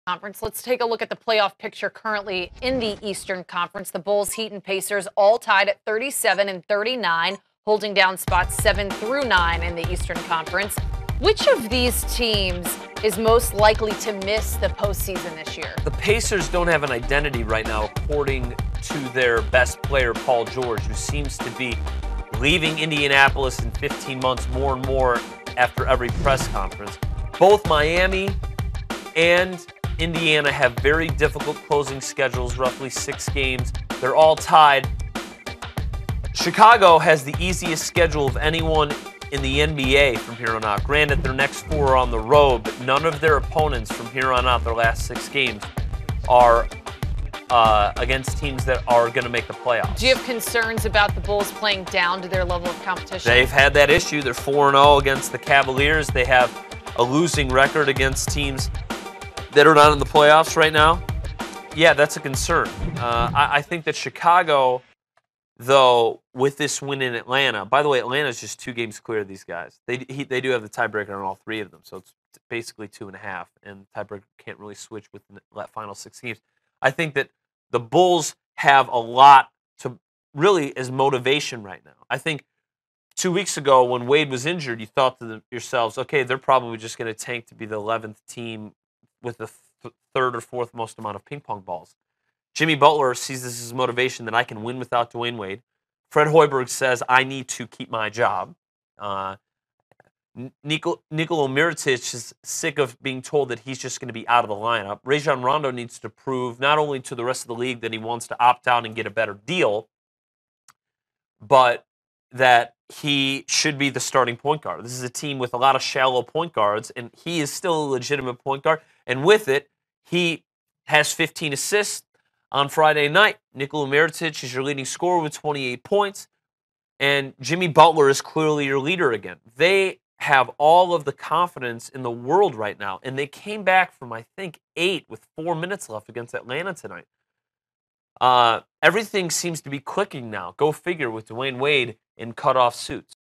Conference. Let's take a look at the playoff picture currently in the Eastern Conference. The Bulls, Heat, and Pacers all tied at 37 and 39, holding down spots 7 through 9 in the Eastern Conference. Which of these teams is most likely to miss the postseason this year? The Pacers don't have an identity right now, according to their best player, Paul George, who seems to be leaving Indianapolis in 15 months more and more after every press conference. Both Miami and Indiana have very difficult closing schedules, roughly 6 games. They're all tied. Chicago has the easiest schedule of anyone in the NBA from here on out. Granted, their next 4 are on the road, but none of their opponents from here on out, their last 6 games, are against teams that are going to make the playoffs. Do you have concerns about the Bulls playing down to their level of competition? They've had that issue. They're 4-0 against the Cavaliers. They have a losing record against teams that are not in the playoffs right now. Yeah, that's a concern. I think that Chicago, though, with this win in Atlanta, by the way, Atlanta's just 2 games clear of these guys. They do have the tiebreaker on all 3 of them, so it's basically 2.5, and the tiebreaker can't really switch with the final 6 games. I think that the Bulls have a lot to really as motivation right now. I think 2 weeks ago when Wade was injured, you thought to yourselves, okay, they're probably just going to tank to be the 11th team with the 3rd or 4th most amount of ping pong balls. Jimmy Butler sees this as motivation that I can win without Dwayne Wade. Fred Hoiberg says I need to keep my job. Nikola Mirotic is sick of being told that he's just going to be out of the lineup. Rajon Rondo needs to prove not only to the rest of the league that he wants to opt out and get a better deal, but that he should be the starting point guard. This is a team with a lot of shallow point guards, and he is still a legitimate point guard. And with it, he has 15 assists on Friday night. Nikola Mirotic is your leading scorer with 28 points, and Jimmy Butler is clearly your leader again. They have all of the confidence in the world right now, and they came back from, I think, 8 with 4 minutes left against Atlanta tonight. Everything seems to be clicking now. Go figure with Dwayne Wade in cutoff suits.